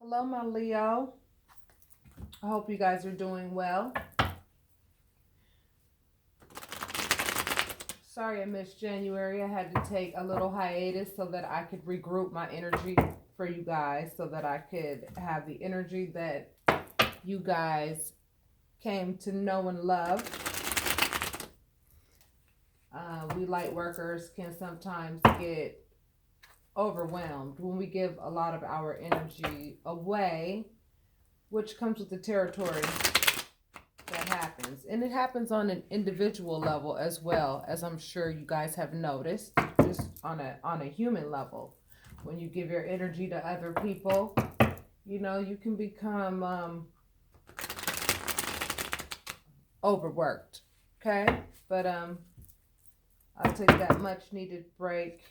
Hello, my Leo. I hope you guys are doing well. Sorry I missed January. I had to take a little hiatus so that I could regroup my energy for you guys, so that I could have the energy that you guys came to know and love. We light workers can sometimes get overwhelmed when we give a lot of our energy away, which comes with the territory that happens. And it happens on an individual level as well, as I'm sure you guys have noticed, just on a human level. When you give your energy to other people, you can become overworked. Okay? But I'll take that much needed break.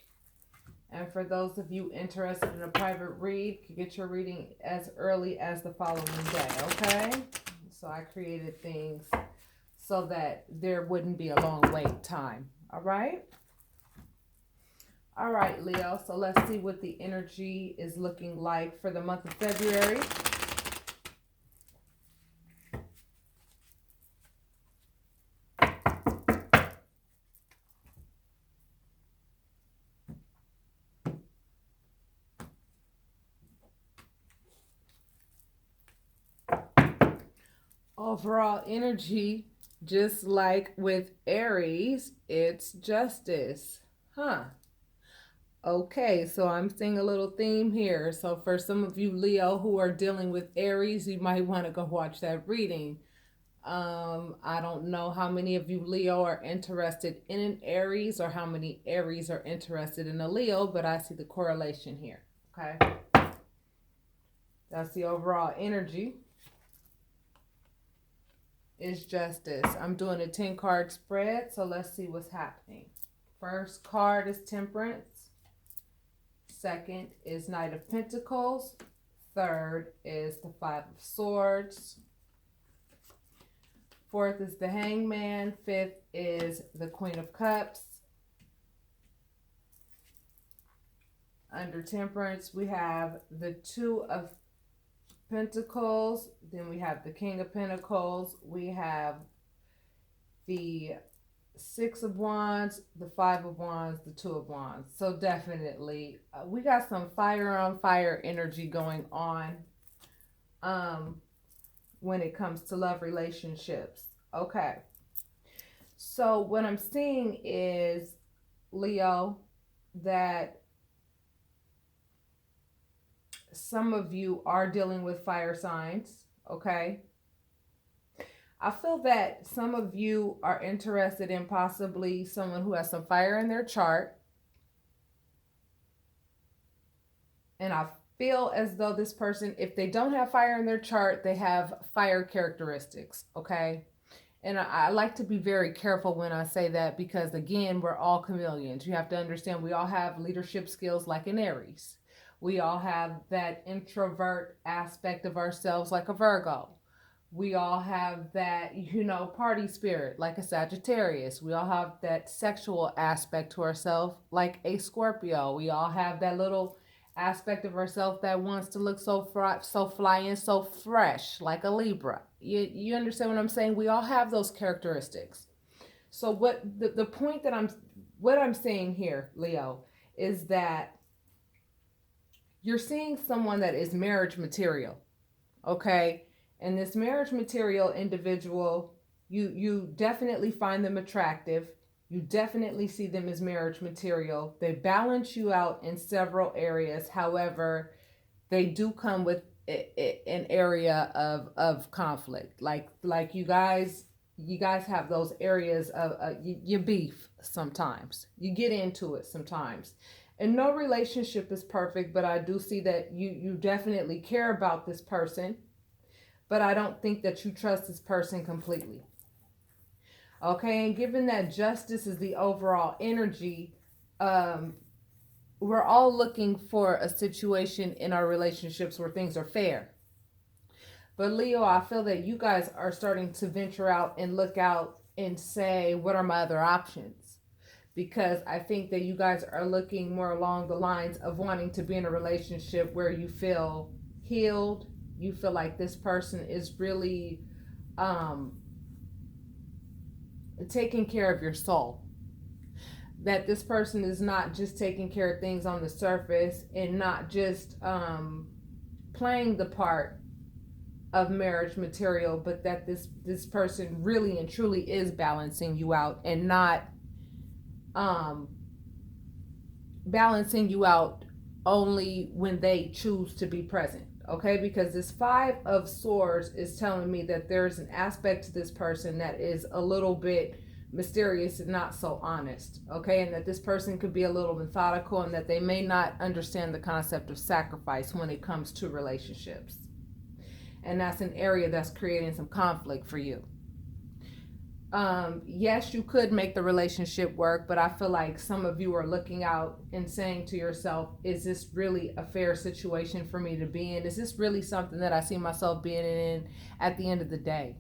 And for those of you interested in a private read, you can get your reading as early as the following day, okay? So I created things so that there wouldn't be a long wait time, all right? All right, Leo, so let's see what the energy is looking like for the month of February. Overall energy, just like with Aries, it's justice. Huh. Okay, so I'm seeing a little theme here. So for some of you Leo who are dealing with Aries, you might want to go watch that reading. I don't know how many of you Leo are interested in an Aries or how many Aries are interested in a Leo, but I see the correlation here. Okay. That's the overall energy. Is justice. I'm doing a 10 card spread, so let's see what's happening. First card is Temperance. Second is Knight of Pentacles. Third is the Five of Swords. Fourth is the Hangman. Fifth is the Queen of Cups. Under Temperance, we have the Two of Pentacles. Then we have the King of Pentacles. We have the Six of Wands, the Five of Wands, the Two of Wands. So definitely, we got some fire on fire energy going on when it comes to love relationships. Okay. So what I'm seeing is, Leo, that some of you are dealing with fire signs, okay? I feel that some of you are interested in possibly someone who has some fire in their chart. And I feel as though this person, if they don't have fire in their chart, they have fire characteristics, okay? And I like to be very careful when I say that because, again, we're all chameleons. You have to understand we all have leadership skills like an Aries. We all have that introvert aspect of ourselves like a Virgo. We all have that, party spirit like a Sagittarius. We all have that sexual aspect to ourselves like a Scorpio. We all have that little aspect of ourselves that wants to look so fly and so fresh like a Libra. You understand what I'm saying? We all have those characteristics. So what the point that I'm saying here, Leo, is that you're seeing someone that is marriage material, okay? And this marriage material individual, you definitely find them attractive. You definitely see them as marriage material. They balance you out in several areas. However, they do come with an area of conflict. Like you guys have those areas of you beef sometimes. You get into it sometimes. And no relationship is perfect, but I do see that you definitely care about this person, but I don't think that you trust this person completely. Okay, and given that justice is the overall energy, we're all looking for a situation in our relationships where things are fair. But Leo, I feel that you guys are starting to venture out and look out and say, what are my other options? Because I think that you guys are looking more along the lines of wanting to be in a relationship where you feel healed. You feel like this person is really taking care of your soul. That this person is not just taking care of things on the surface and not just playing the part of marriage material, but that this person really and truly is balancing you out and not balancing you out only when they choose to be present. Okay, because this Five of Swords is telling me that there's an aspect to this person that is a little bit mysterious and not so honest. Okay, and that this person could be a little methodical and that they may not understand the concept of sacrifice when it comes to relationships. And that's an area that's creating some conflict for you. Yes, you could make the relationship work, but I feel like some of you are looking out and saying to yourself, is this really a fair situation for me to be in? Is this really something that I see myself being in at the end of the day?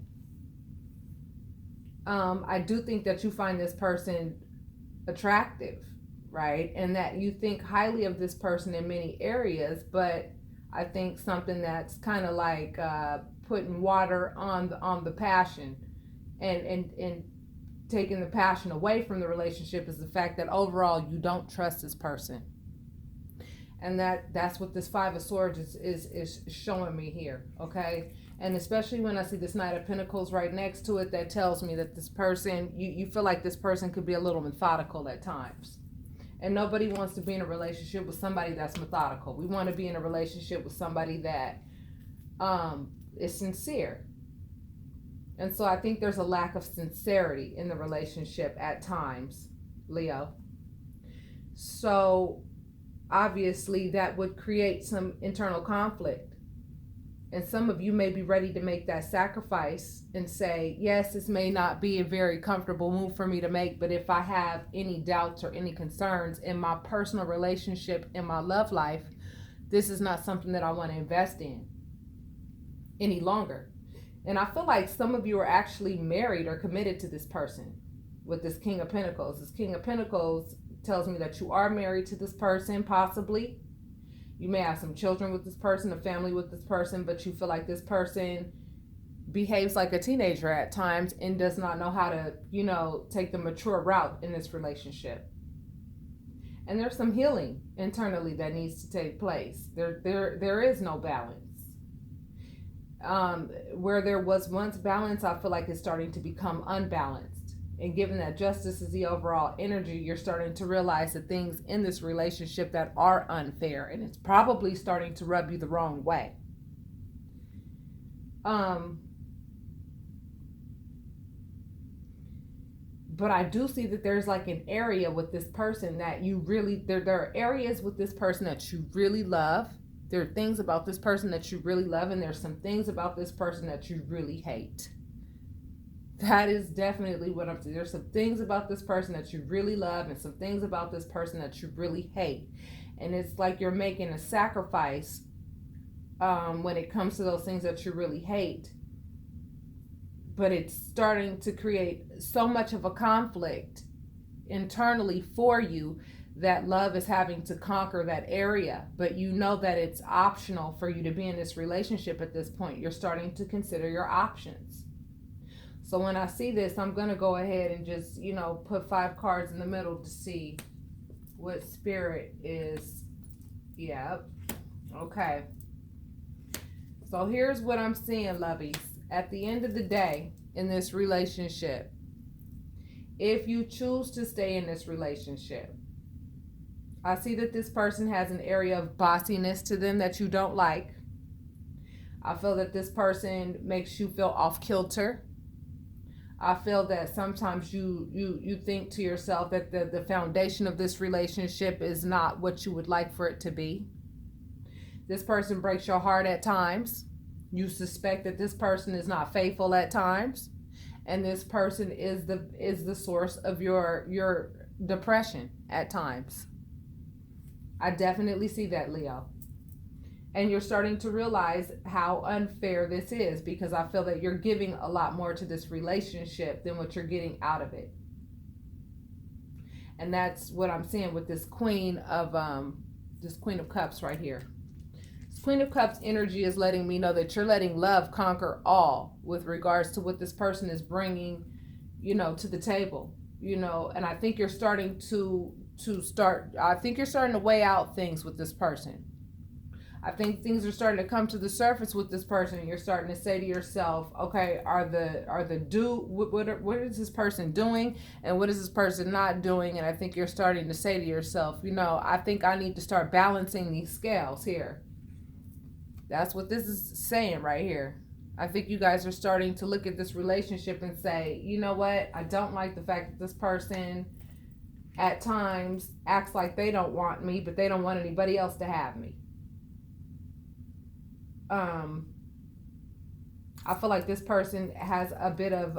I do think that you find this person attractive, right? And that you think highly of this person in many areas, but I think something that's kind of like putting water on the passion and taking the passion away from the relationship is the fact that overall you don't trust this person. And that's what this Five of Swords is showing me here. Okay, and especially when I see this Knight of Pentacles right next to it, that tells me that this person, you feel like this person could be a little methodical at times. And nobody wants to be in a relationship with somebody that's methodical. We want to be in a relationship with somebody that is sincere. And so I think there's a lack of sincerity in the relationship at times, Leo. So obviously that would create some internal conflict. And some of you may be ready to make that sacrifice and say, yes, this may not be a very comfortable move for me to make, but if I have any doubts or any concerns in my personal relationship, in my love life, this is not something that I want to invest in any longer. And I feel like some of you are actually married or committed to this person with this King of Pentacles. This King of Pentacles tells me that you are married to this person, possibly. You may have some children with this person, a family with this person, but you feel like this person behaves like a teenager at times and does not know how to, take the mature route in this relationship. And there's some healing internally that needs to take place. There is no balance. Where there was once balance, I feel like it's starting to become unbalanced. And given that justice is the overall energy, you're starting to realize the things in this relationship that are unfair, and it's probably starting to rub you the wrong way. But I do see that there's like an area with this person that you really, there are areas with this person that you really love. There are things about this person that you really love, and there's some things about this person that you really hate. That is definitely what I'm saying. There's some things about this person that you really love and some things about this person that you really hate. And it's like you're making a sacrifice when it comes to those things that you really hate. But it's starting to create so much of a conflict internally for you that love is having to conquer that area. But you know that it's optional for you to be in this relationship at this point. You're starting to consider your options. So when I see this, I'm going to go ahead and just, put 5 cards in the middle to see what spirit is. Yep. Okay. So here's what I'm seeing, lovies. At the end of the day, in this relationship, if you choose to stay in this relationship, I see that this person has an area of bossiness to them that you don't like. I feel that this person makes you feel off kilter. I feel that sometimes you think to yourself that the foundation of this relationship is not what you would like for it to be. This person breaks your heart at times. You suspect that this person is not faithful at times. And this person is the source of your depression at times. I definitely see that, Leo. And you're starting to realize how unfair this is, because I feel that you're giving a lot more to this relationship than what you're getting out of it. And that's what I'm seeing with this Queen of Cups right here. This Queen of Cups energy is letting me know that you're letting love conquer all with regards to what this person is bringing, to the table. And I think you're starting I think you're starting to weigh out things with this person. I think things are starting to come to the surface with this person, and you're starting to say to yourself, okay, what is this person doing, and what is this person not doing? And I think you're starting to say to yourself, I think I need to start balancing these scales here. That's what this is saying right here. I think you guys are starting to look at this relationship and say, you know what? I don't like the fact that this person at times acts like they don't want me, but they don't want anybody else to have me. I feel like this person has a bit of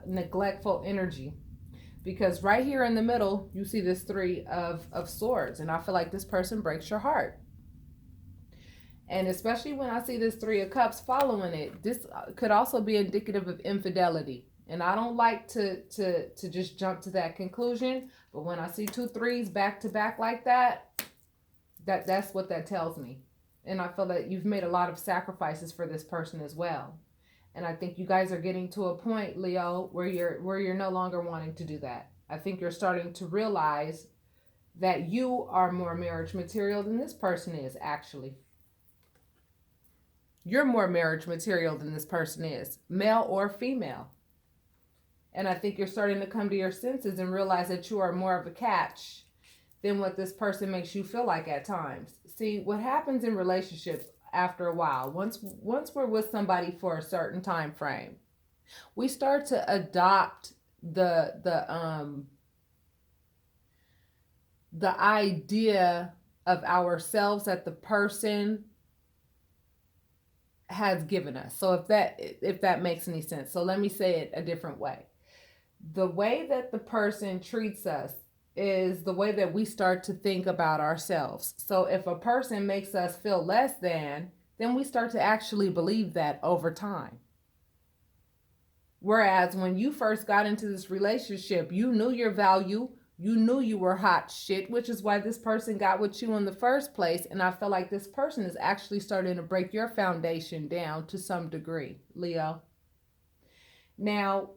neglectful energy, because right here in the middle you see this Three of Swords, and I feel like this person breaks your heart. And especially when I see this Three of Cups following it, this could also be indicative of infidelity. And I don't like to just jump to that conclusion, but when I see 2 threes back to back like that's what that tells me. And I feel that you've made a lot of sacrifices for this person as well. And I think you guys are getting to a point, Leo, where you're no longer wanting to do that. I think you're starting to realize that you are more marriage material than this person is, actually. You're more marriage material than this person is, male or female. And I think you're starting to come to your senses and realize that you are more of a catch than what this person makes you feel like at times. See, what happens in relationships after a while, once we're with somebody for a certain time frame, we start to adopt the idea of ourselves that the person has given us. So if that makes any sense. So let me say it a different way. The way that the person treats us is the way that we start to think about ourselves. So if a person makes us feel less than, then we start to actually believe that over time. Whereas when you first got into this relationship, you knew your value, you knew you were hot shit, which is why this person got with you in the first place. And I feel like this person is actually starting to break your foundation down to some degree, Leo. Now,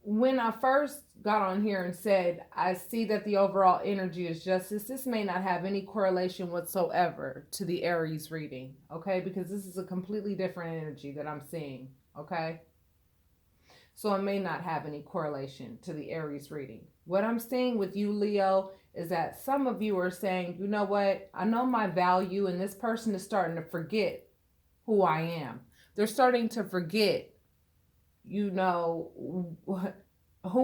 when I first got on here and said, I see that the overall energy is justice, this may not have any correlation whatsoever to the Aries reading, okay? Because this is a completely different energy that I'm seeing, okay? So it may not have any correlation to the Aries reading. What I'm seeing with you, Leo, is that some of you are saying, you know what? I know my value, and this person is starting to forget who I am. They're starting to forget who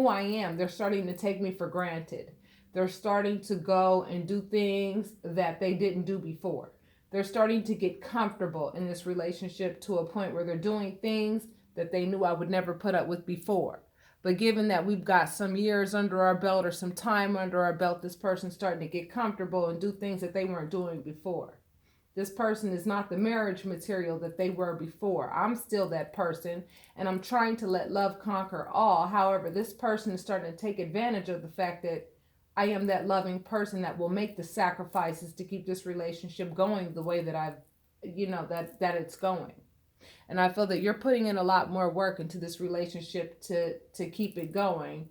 I am. They're starting to take me for granted. They're starting to go and do things that they didn't do before. They're starting to get comfortable in this relationship to a point where they're doing things that they knew I would never put up with before. But given that we've got some years under our belt or some time under our belt, this person's starting to get comfortable and do things that they weren't doing before. This person is not the marriage material that they were before. I'm still that person, and I'm trying to let love conquer all. However, this person is starting to take advantage of the fact that I am that loving person that will make the sacrifices to keep this relationship going the way that that it's going. And I feel that you're putting in a lot more work into this relationship to keep it going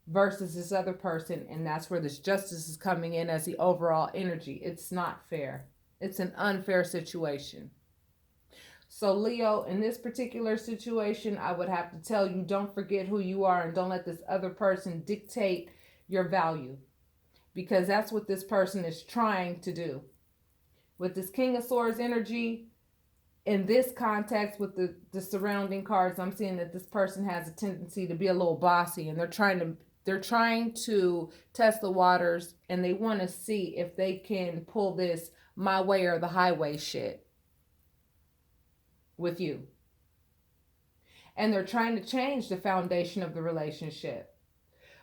versus this other person. And that's where this justice is coming in as the overall energy. It's not fair. It's an unfair situation. So Leo, in this particular situation, I would have to tell you, don't forget who you are and don't let this other person dictate your value, because that's what this person is trying to do. With this King of Swords energy, in this context with the surrounding cards, I'm seeing that this person has a tendency to be a little bossy, and they're trying to test the waters, and they want to see if they can pull this my way or the highway shit with you. And they're trying to change the foundation of the relationship.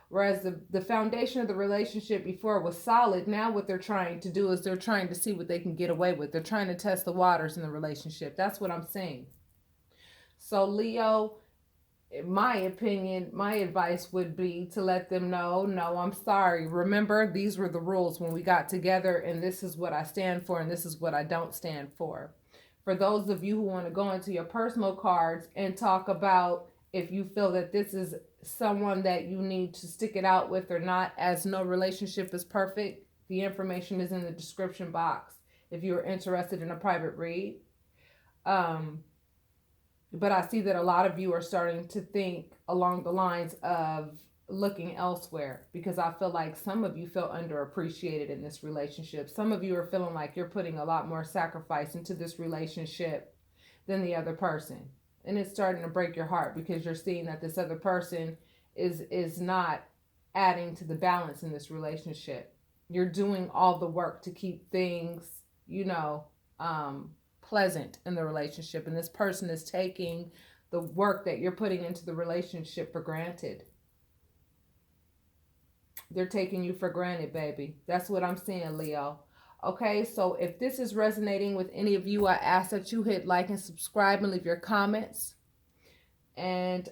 Whereas the foundation of the relationship before was solid, now what they're trying to do is they're trying to see what they can get away with. They're trying to test the waters in the relationship. That's what I'm saying. So Leo, in my opinion, my advice would be to let them know, no, I'm sorry. Remember, these were the rules when we got together, and this is what I stand for, and this is what I don't stand for. For those of you who want to go into your personal cards and talk about if you feel that this is someone that you need to stick it out with or not, as no relationship is perfect, the information is in the description box if you're interested in a private read. Um, but I see that a lot of you are starting to think along the lines of looking elsewhere, because I feel like some of you feel underappreciated in this relationship. Some of you are feeling like you're putting a lot more sacrifice into this relationship than the other person. And it's starting to break your heart because you're seeing that this other person is not adding to the balance in this relationship. You're doing all the work to keep things, you know, pleasant in the relationship, and this person is taking the work that you're putting into the relationship for granted. They're taking you for granted, baby. That's what I'm seeing, Leo. Okay, so if this is resonating with any of you, I ask that you hit like and subscribe and leave your comments. And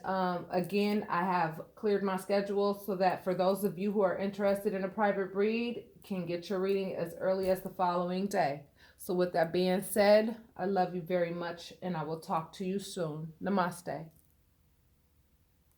again, I have cleared my schedule so that for those of you who are interested in a private read, can get your reading as early as the following day. So with that being said, I love you very much, and I will talk to you soon. Namaste.